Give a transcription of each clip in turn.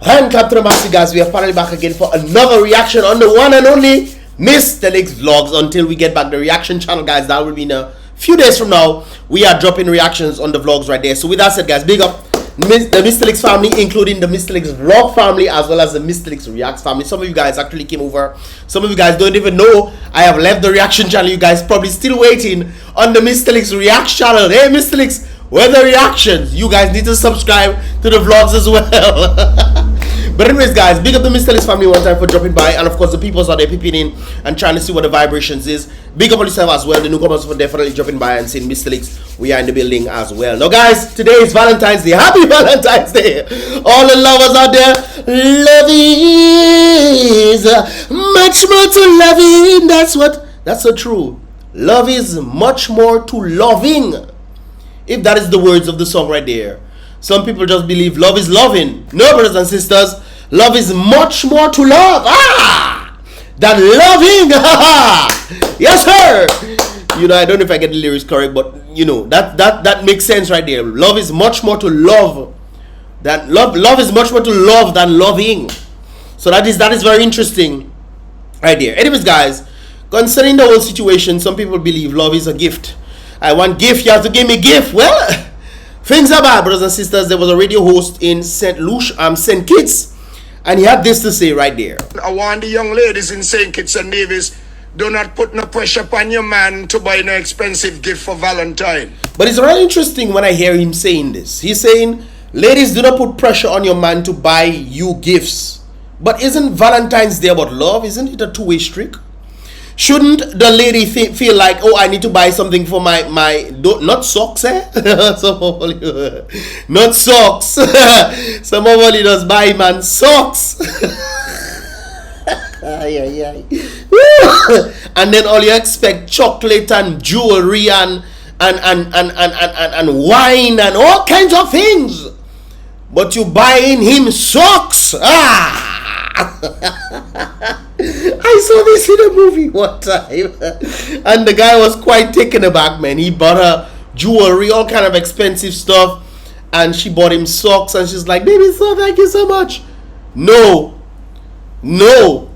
And Captain Master, guys, we are finally back again for another reaction on the one and only Mystelics vlogs. Until we get back the reaction channel, guys, that will be in a few days from now. We are dropping reactions on the vlogs right there. So with that said, guys, big up the Mystelics family, including the Mystelics vlog family as well as the Mystelics reacts family. Some of you guys actually came over. Some of you guys don't even know I have left the reaction channel. You guys probably still waiting on the Mystelics react channel. Hey Mystelics, where are the reactions? You guys need to subscribe to the vlogs as well. But anyways, guys, big up the Mystelics family one time for dropping by, and of course the people out there peeping in and trying to see what the vibrations is. Big up on yourself as well, the newcomers for definitely dropping by and seeing Mystelics. We are in the building as well. Now guys, today is Valentine's Day. Happy Valentine's Day, all the lovers out there. Love is much more to loving. That's so true. Love is much more to loving, if that is the words of the song right there. Some people just believe love is loving. No, brothers and sisters, love is much more to love than loving. Yes, sir. You know, I don't know if I get the lyrics correct, but you know that makes sense right there. Love is much more to love than love is much more to love than loving. So that is very interesting right there. Anyways, guys, concerning the whole situation, some people believe love is a gift. I want gift, you have to give me gift. Well, things are bad, brothers and sisters. There was a radio host in St. Kitts, and he had this to say right there. I want the young ladies in St. Kitts and Nevis, do not put no pressure upon your man to buy no expensive gift for Valentine. But it's really interesting when I hear him saying this. He's saying, ladies, do not put pressure on your man to buy you gifts. But isn't Valentine's Day about love? Isn't it a two-way streak? Shouldn't the lady feel like, oh, I need to buy something for my not socks, eh? Not socks. Some of only does buy man socks. And then all you expect chocolate and jewelry and wine and all kinds of things, but you buying him socks. I saw this in a movie one time, and the guy was quite taken aback, man. He bought her jewelry, all kind of expensive stuff, and she bought him socks, and she's like, baby, so thank you so much. No.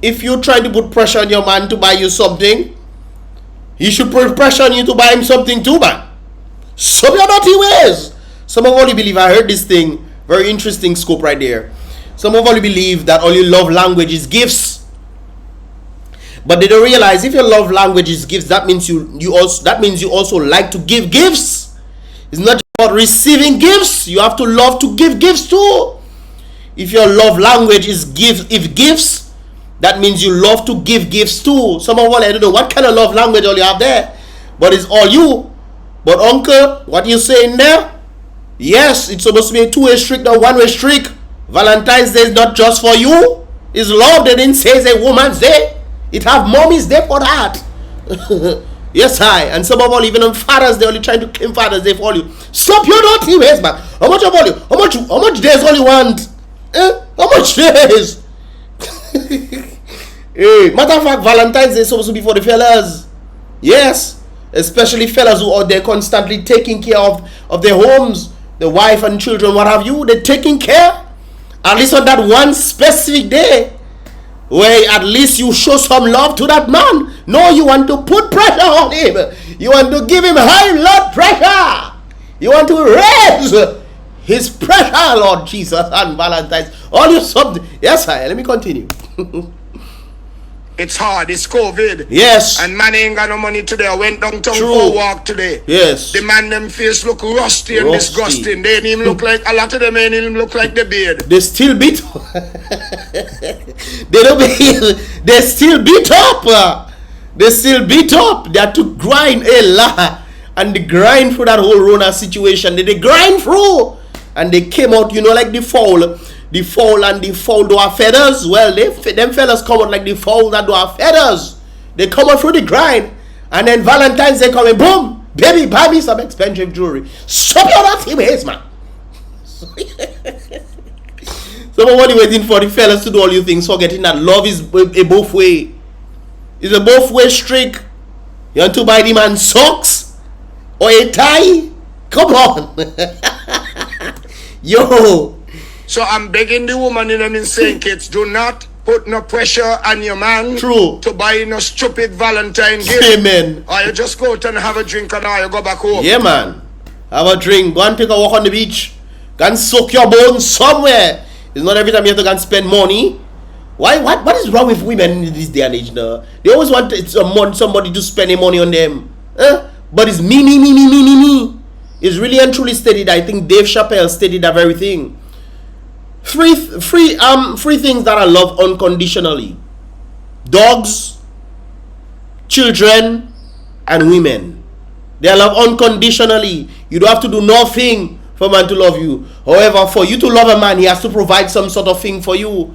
If you're trying to put pressure on your man to buy you something, he should put pressure on you to buy him something too, man. Some of your naughty ways. Some of all you believe, I heard this thing, very interesting scope right there. Some of you believe that all your love language is gifts, but they don't realize if your love language is gifts, that means you also like to give gifts. It's not just about receiving gifts. You have to love to give gifts too. If your love language is gifts, that means you love to give gifts too. Some of all, I don't know what kind of love language all you have there, but it's all you. But uncle, what you saying there? Yes, it's supposed to be a two-way streak, not one-way streak. Valentine's Day is not just for you. It's love. They didn't say it's a woman's day. It have mommy's day for that. Yes, and some of all, even on Father's Day, only trying to claim Father's Day for all you. Stop your naughty ways, man. How much of all you? How much days all you want? How much days? Hey, matter of fact, Valentine's Day is supposed to be for the fellas. Yes, especially fellas who are there constantly taking care of their homes, their wife and children, what have you. They're taking care. At least on that one specific day, where at least you show some love to that man. No, you want to put pressure on him. You want to give him high blood pressure. You want to raise his pressure, Lord Jesus, on Valentine's. All you something. Yes, let me continue. It's hard, it's COVID. Yes. And man ain't got no money today. I went downtown for a walk today. Yes. The man them face look rusty and disgusting. They ain't even look like, a lot of them ain't even look like the beard. They still beat They still beat up. They still beat up. They had to grind a lot. And they grind through that whole Rona situation. They grind through. And they came out, you know, like the fowl. The fowl and the fowl do have feathers. Well, them fellas come out like the fowl that do have feathers. They come out through the grind. And then Valentine's Day coming, boom, baby, buy me some expensive jewelry. Stop your naughty ways, man. Somebody waiting for the fellas to do all you things, forgetting that love is a both way. It's a both way streak. You want to buy the man socks or a tie? Come on. Yo, So I'm begging the woman in them in St. Kitts, do not put no pressure on your man. True. To buy no stupid Valentine gift. Amen. Or you just go out and have a drink and now you go back home. Yeah, man. Have a drink. Go and take a walk on the beach. Go and soak your bones somewhere. It's not every time you have to go and spend money. Why? What is wrong with women in this day and age now? They always want somebody to spend their money on them. But it's me. It's really and truly stated. I think Dave Chappelle stated that very thing. Three things that I love unconditionally: dogs, children, and women. They are loved unconditionally. You don't have to do nothing for a man to love you. However, for you to love a man, he has to provide some sort of thing for you.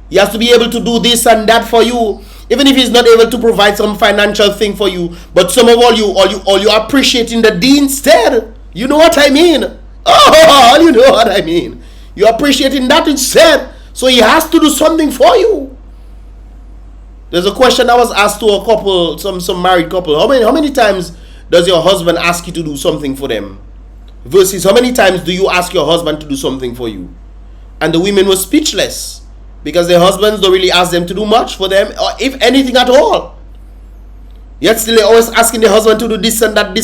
He has to be able to do this and that for you, even if he's not able to provide some financial thing for you. But some of all you appreciating the D instead. You know what I mean? Oh, you know what I mean. You're appreciating that instead. So he has to do something for you. There's a question that was asked to a couple, some married couple. How many times does your husband ask you to do something for them? Versus how many times do you ask your husband to do something for you? And the women were speechless. Because their husbands don't really ask them to do much for them, or if anything at all. Yet still they're always asking the husband to do this and that.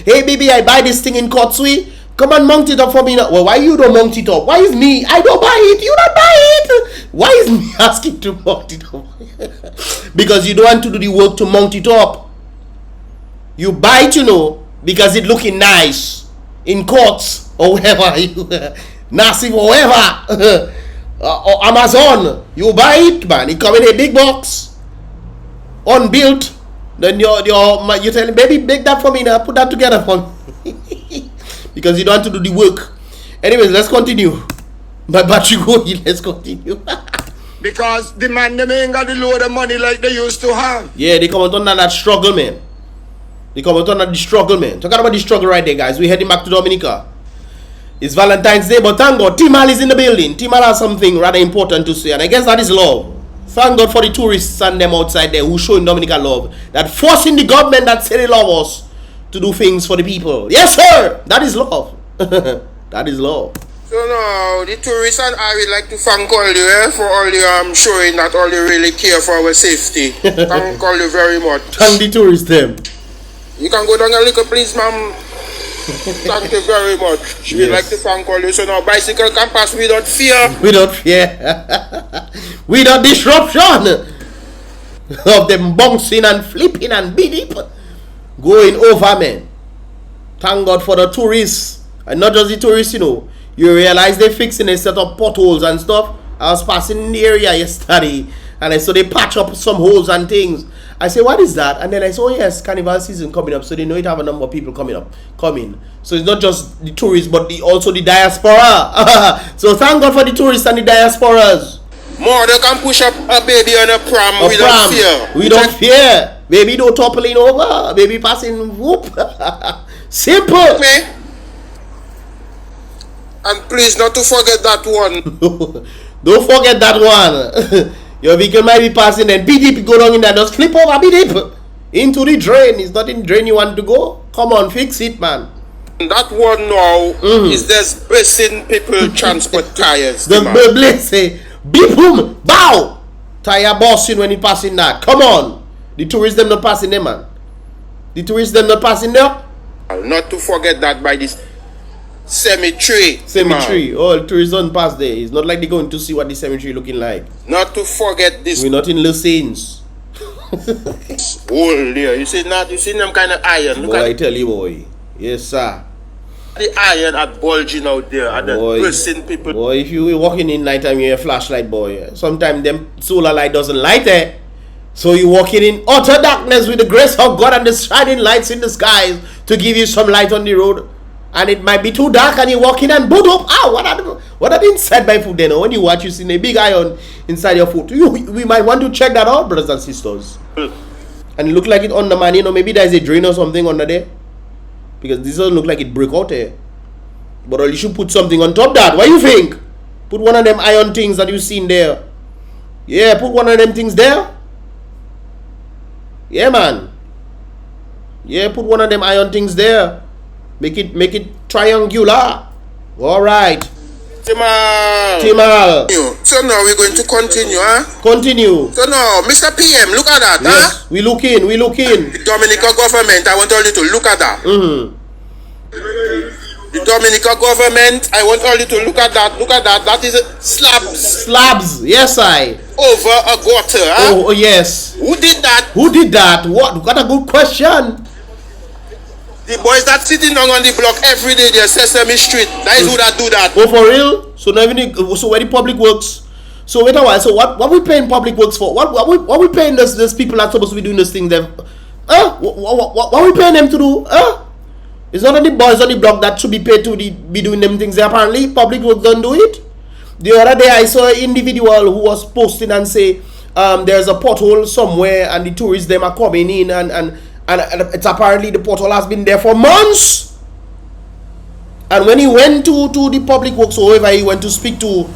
Hey baby, I buy this thing in Kotsui. Come and mount it up for me now. Well, why you don't mount it up? Why is me? I don't buy it. You don't buy it. Why is me asking to mount it up? Because you don't want to do the work to mount it up. You buy it, because it looking nice in Courts or wherever you Nasif or wherever. Or Amazon, you buy it, man. It come in a big box, unbuilt. Then you tell him, baby, make that for me now. Put that together for me. Because you don't want to do the work. Anyways, let's continue. But you go, let's continue. Because the man, they ain't got the load of money like they used to have. Yeah, they come out on that struggle, man. Talking about the struggle right there, guys. We're heading back to Dominica. It's Valentine's Day, but thank God, Timal is in the building. Timal has something rather important to say, and I guess that is love. Thank God for the tourists and them outside there who showing Dominica love. That forcing the government that say they love us to do things for the people. Yes, sir! That is love. That is love. So now, the tourists and I would like to thank all you for all you showing that all you really care for our safety. Thank all you very much. Thank the tourists them. You can go down a little please, ma'am. Thank you very much. We'd like to thank all you. So now bicycle can pass without fear. Without fear. Without disruption of them bouncing and flipping and beating going over, man. Thank God for the tourists. And not just the tourists, You realize they're fixing a set of potholes and stuff. I was passing in the area yesterday and I saw they patch up some holes and things. I say, what is that? And then I saw, yes, carnival season coming up, so they know it have a number of people coming. So it's not just the tourists, but also the diaspora. So thank God for the tourists and the diasporas. More, they can push up a baby on a pram without fear. Without fear. Baby don't toppling over. Baby passing whoop. Simple. Me. And please not to forget that one. Don't forget that one. Your vehicle might be passing and beep go down in there, just flip over beep into the drain. It's not in the drain you want to go. Come on, fix it, man. That one now is just blessing people transport tires. The blessing, beep boom, bow. Tire busting when he passing that. Come on. The tourists them not passing there, man. The tourists them not passing there. Not to forget that by this cemetery. Oh, tourists don't pass there. It's not like they're going to see what the cemetery looking like. Not to forget this. We're not in Lucines. Oh, there. You see them kind of iron. Look boy, I tell you, boy. Yes, sir. The iron are bulging out there and the pressing people. Boy, if you were walking in night time, you have a flashlight, boy. Sometimes them solar light doesn't light it. So you're walking in utter darkness with the grace of God and the shining lights in the skies to give you some light on the road. And it might be too dark and you walk in and boot up. What are the inside my foot then? When you watch, you see a big iron inside your foot. We might want to check that out, brothers and sisters. And it look like it undermined, maybe there's a drain or something under there. Because this doesn't look like it broke out there. But you should put something on top of that. What do you think? Put one of them iron things that you seen there. Yeah, put one of them things there. Yeah, man. Yeah, put one of them iron things there. Make it triangular. All right. Timal. So now we're going to continue, huh? Continue. So now, Mr. PM, look at that, Yes, huh? we look in. The Dominica government, I want all you to look at that. The Dominica government, I want all you to look at that. Look at that. That is slabs Yes, I. over a gutter, huh? Oh, yes. Who did that? What a good question. The boys that sitting down on the block every day, they Sesame Street. That is who that do that. Oh, for real? So now so where the public works? So wait a while. So what we paying public works for? What we paying those people that supposed to be doing this thing? Them? What we paying them to do? It's not only boys on the block that should be paid to be doing them things. Apparently, public works don't do it. The other day I saw an individual who was posting and say there's a pothole somewhere and the tourists them are coming in and it's apparently the pothole has been there for months. And when he went to the public works or whoever he went to speak to,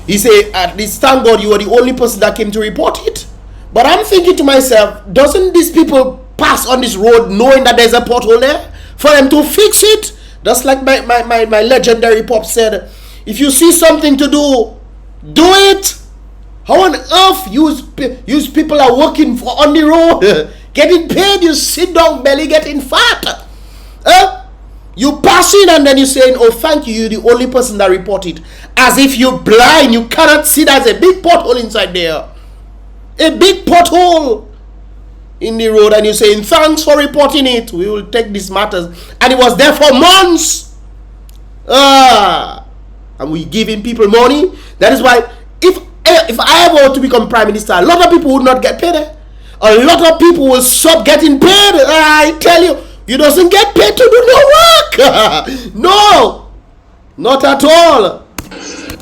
he said, at least thank God you were the only person that came to report it. But I'm thinking to myself, doesn't these people pass on this road knowing that there's a pothole there for them to fix it? Just like my legendary pop said, if you see something to do it. How on earth use people are working on the road getting paid, you sit down belly getting fat? You pass in and then you're saying, oh thank you, you're the only person that reported. As if you're blind, you cannot see there's a big pothole inside there. A big pothole in the road, and you're saying thanks for reporting it, we will take these matters. And it was there for months. And we giving people money. That is why if I ever want to become prime minister, a lot of people would not get paid. A lot of people will stop getting paid. I tell you, you doesn't get paid to do no work. No, not at all.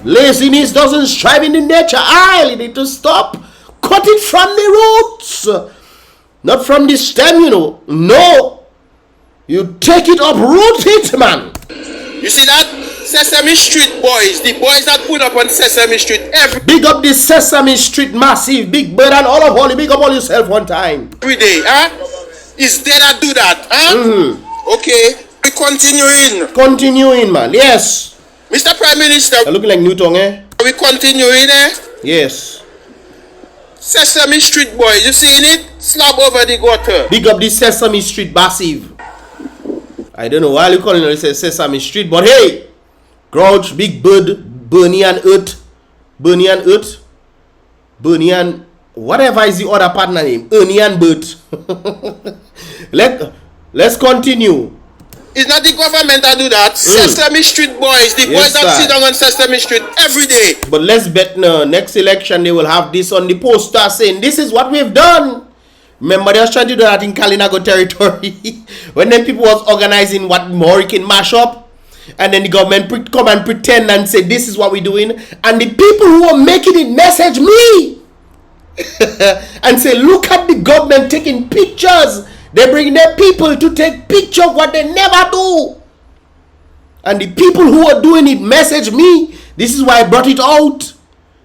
Laziness doesn't strive in the nature. You need to stop. Cut it from the roots, not from the stem, you know. No, you take it uproot it, man. You see that? Sesame Street boys, the boys that put up on Sesame Street big up the Sesame Street massive, Big Bird and all of Holly. Big up all yourself one time. Every day, huh? Is there that do that, huh? Okay, we continuing, man. Yes, Mr. Prime Minister. You're looking like Newton, eh? We continuing, eh? Yes. Sesame Street boys, you seeing it? Slab over the gutter. Big up the Sesame Street massive. I don't know why you calling it Sesame Street, but hey, Grouch, Big Bird, Bernie and whatever is the other partner name, Ernie and Bert. Let's continue. It's not the government that do that. Sesame Street boys, the boys that sit down on Sesame Street every day. But let's bet next election they will have this on the poster saying this is what we've done. Remember, they was trying to do that in Kalinago territory when then people was organizing what Hurricane mashup, and then the government come and pretend and say this is what we're doing, and the people who are making it message me and say look at the government taking pictures. They bring their people to take picture of what they never do, and the people who are doing it message me. This is why I brought it out.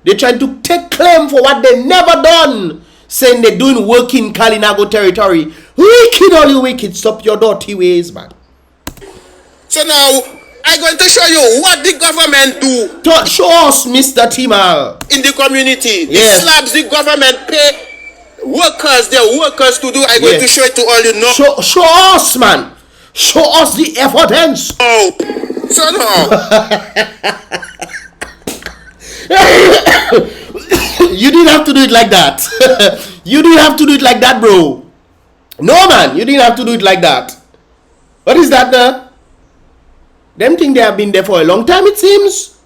They're trying to take claim for what they never done, saying they're doing work in Kalinago territory. Wicked, all you wicked, stop your dirty ways, man. So now I'm going to show you what the government do. Show us, Mr. Timal. In the community. Yes. The slabs the government pay workers, their workers to do. I'm going to show it to all you know. Show us, man. Show us the evidence. Oh, so now. You didn't have to do it like that. You didn't have to do it like that, bro. No, man, you didn't have to do it like that. What is that, Them think they have been there for a long time, it seems.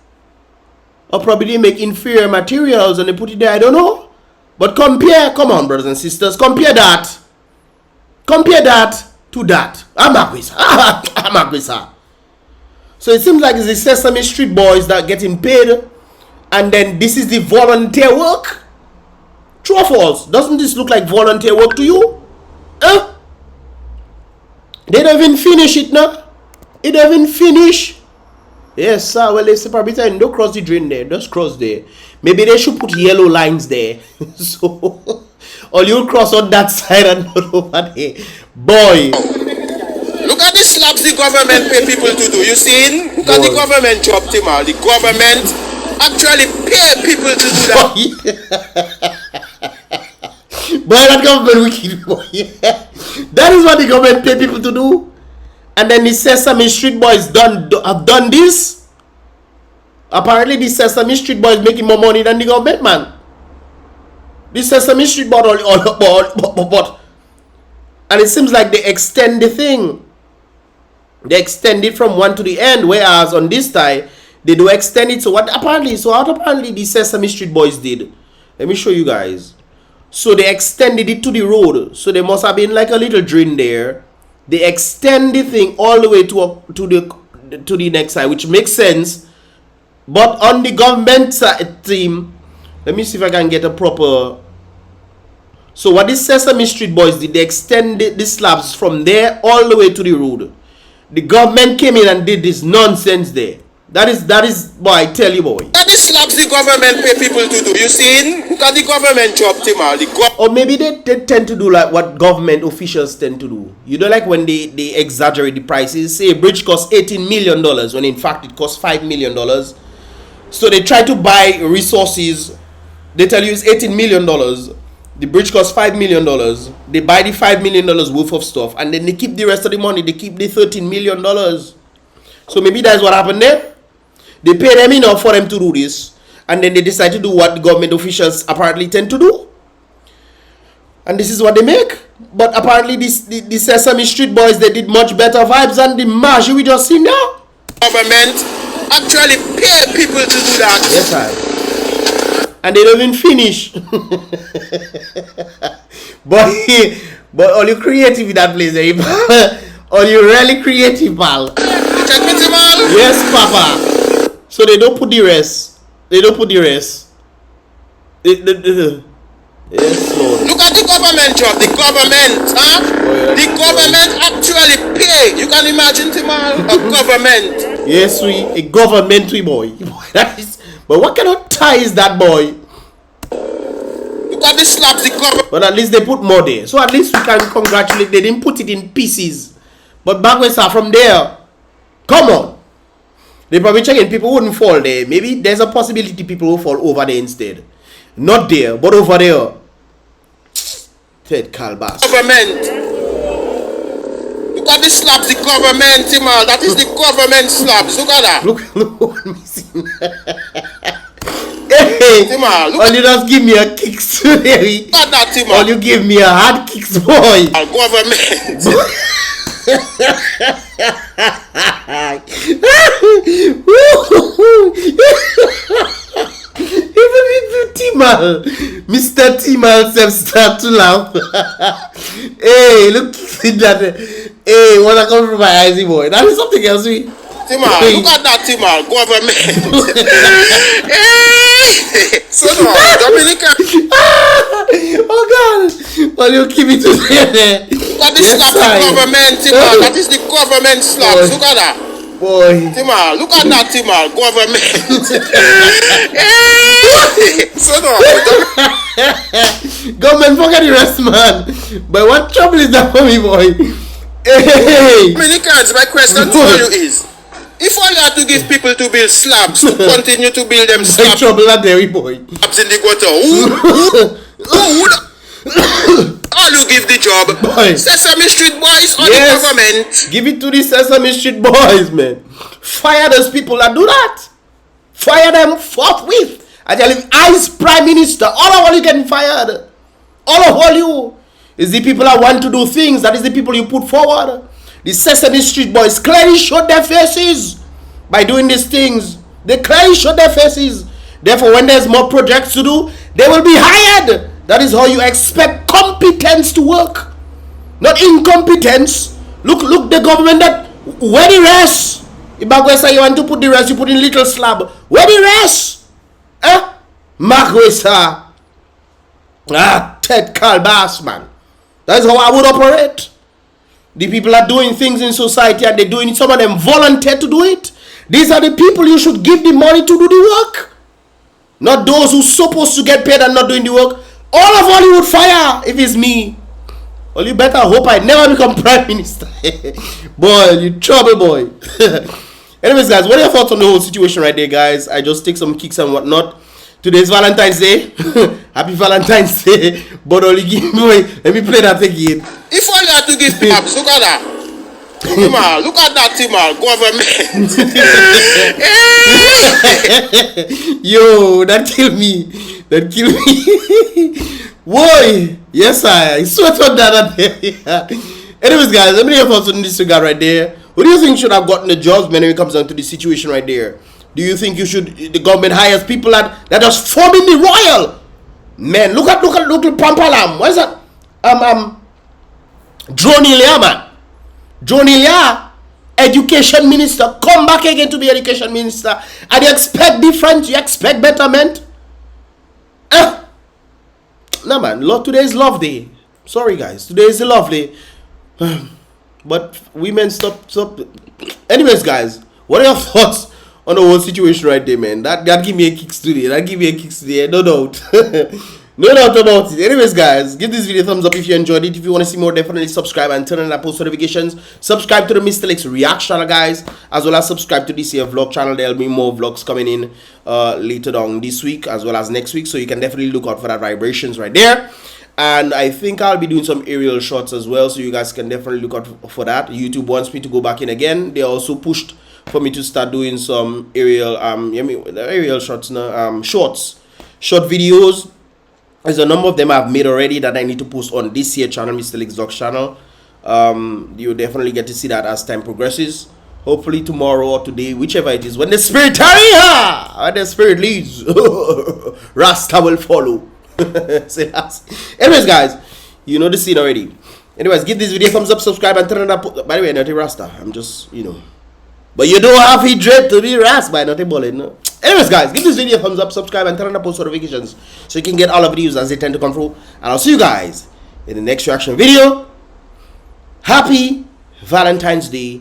Or probably they make inferior materials and they put it there, I don't know. But come on, brothers and sisters, compare that. Compare that to that. I'm agree. So it seems like it's the Sesame Street boys that are getting paid, and then this is the volunteer work. True or false? Doesn't this look like volunteer work to you? They don't even finish it now. It don't even finish. Yes, sir. Well, they say probably don't cross the drain there. Just cross there. Maybe they should put yellow lines there. So, or you cross on that side and not over there. Boy. Look at this slab slabs the government pay people to do, you see? Because the government job, Timal. The government actually pay people to do that. Boy, that government wicked, boy. That is what the government pay people to do. And then the Sesame Street Boys have done this. Apparently, the Sesame Street Boys making more money than the government, man. The Sesame Street Boys but and it seems like they extend the thing. They extend it from one to the end, whereas on this side they do extend it. So what apparently the Sesame Street Boys did. Let me show you guys. So they extended it to the road. So there must have been like a little drain there. They extend the thing all the way to the next side, which makes sense. But on the government side team, let me see if I can get a proper. So what this Sesame Street Boys did, they extended the slabs from there all the way to the road. The government came in and did this nonsense there. That is, boy, I tell you, boy. That is slabs the government pay people to do, you see? Because the government job, Timal. Or maybe they tend to do like what government officials tend to do. You know, like when they exaggerate the prices. Say a bridge costs $18 million when in fact it costs $5 million. So they try to buy resources. They tell you it's $18 million. The bridge costs $5 million. They buy the $5 million worth of stuff, and then they keep the rest of the money. They keep the $13 million. So maybe that's what happened there. They pay them enough for them to do this, and then they decide to do what the government officials apparently tend to do. And this is what they make. But apparently the Sesame Street Boys, they did much better vibes than the mash we just seen now. Government actually pay people to do that. Yes, I. And they don't even finish. but all you creative in that place, eh, pal? All you really creative, pal. Check me, Timal. Yes, Papa. So they don't put the rest. Yes, Lord. Look at the government job. The government, huh? Oh, yeah. The government actually pay. You can imagine, Timal, a government. Yes, a government boy. That is. But what kind of tie is that, boy? Look at the slabs, the government. But at least they put more there. So at least we can congratulate. They didn't put it in pieces. But back when from there, come on. They probably checking people wouldn't fall there. Maybe there's a possibility people will fall over there instead. Not there, but over there. Ted Calbas. Government. Look at the slabs, the government, Timal. That is the government slabs. Look at that. Look what I'm missing. Hey, Timal, look all you just give me a kicks today. at that, Timal. All you give me a hard kicks, boy. Government. Even if Timal, Mr. Timal self start to laugh. Hey, look at that. Hey, what I come from my eyes, boy. That is something else. Timal, look at that, Timal. Government. Hey. So no, Dominica. Oh God. Well, you keep it together. Look at the slab, the government, Timal. That is the government slabs. Look at that. Boy. Timal, look at that, Timal. Government. So no, Government, forget the rest, man. But what trouble is that for me, boy? Hey. Dominicans, my question to you is, if all you have to give people to build slabs, to continue to build them My slabs trouble are there, boy. in the gutter, who would all you give the job? Boy. Sesame Street Boys or Yes. the government? Give it to the Sesame Street Boys, man. Fire those people that do that. Fire them forthwith. I tell you, I is Prime Minister. All of you getting fired. All of you is the people that want to do things. That is the people you put forward. The Sesame Street Boys clearly showed their faces by doing these things. They clearly showed their faces. Therefore, when there's more projects to do, they will be hired. That is how you expect competence to work, not incompetence. Look, the government that where the rest. If I say you want to put the rest, you put in little slab. Where the rest? Marquesa. Ted Calbas, man. That's how I would operate. The people are doing things in society and they're doing it. Some of them volunteer to do it. These are the people you should give the money to do the work. Not those who's supposed to get paid and not doing the work. All of Hollywood fire if it's me. Well, you better hope I never become prime minister. Boy, you trouble boy. Anyways, guys, what are your thoughts on the whole situation right there, guys? I just take some kicks and whatnot. Today's Valentine's Day. Happy Valentine's Day. But only give me, let me play that again. If only I had to give props, look at that. Tima, look at that, Tima, government. Yo, that killed me. That killed me. Boy, yes, I sweat on that. Anyways, guys, let me know your thoughts on this regard right there. What do you think should have gotten the jobs, man, when it comes down to the situation right there? Do you think the government hires people that just forming the royal? Man, look at Pampalam. What is that? Drone Ilya, man. Drone Ilya, education minister, come back again to be education minister. And you expect different, you expect betterment? No, man, today is love day. Sorry, guys, today is a love day. But women, stop. Anyways, guys, what are your thoughts on the whole situation right there, man? That give me a kick today. No doubt. No doubt about it. Anyways, guys, give this video a thumbs up if you enjoyed it. If you want to see more, definitely subscribe and turn on that post notifications. Subscribe to the Mystelics reaction channel, guys, as well as subscribe to this here vlog channel. There'll be more vlogs coming in later on this week as well as next week, so you can definitely look out for that vibrations right there. And I think I'll be doing some aerial shots as well, so you guys can definitely look out for that. YouTube wants me to go back in again. They also pushed for me to start doing some aerial shots now, short videos. There's a number of them I've made already that I need to post on this here channel, Mystelics Vlog channel. You'll definitely get to see that as time progresses. Hopefully tomorrow or today, whichever it is, when the spirit leads, Rasta will follow. Anyways, guys, you know the scene already. Anyways, give this video a thumbs up, subscribe, and turn on that. By the way, not a Rasta. I'm just, but you don't have to dread to be Rasta by not a bullet, no. Anyways, guys, give this video a thumbs up, subscribe, and turn on the post notifications so you can get all of the videos as they tend to come through. And I'll see you guys in the next reaction video. Happy Valentine's Day.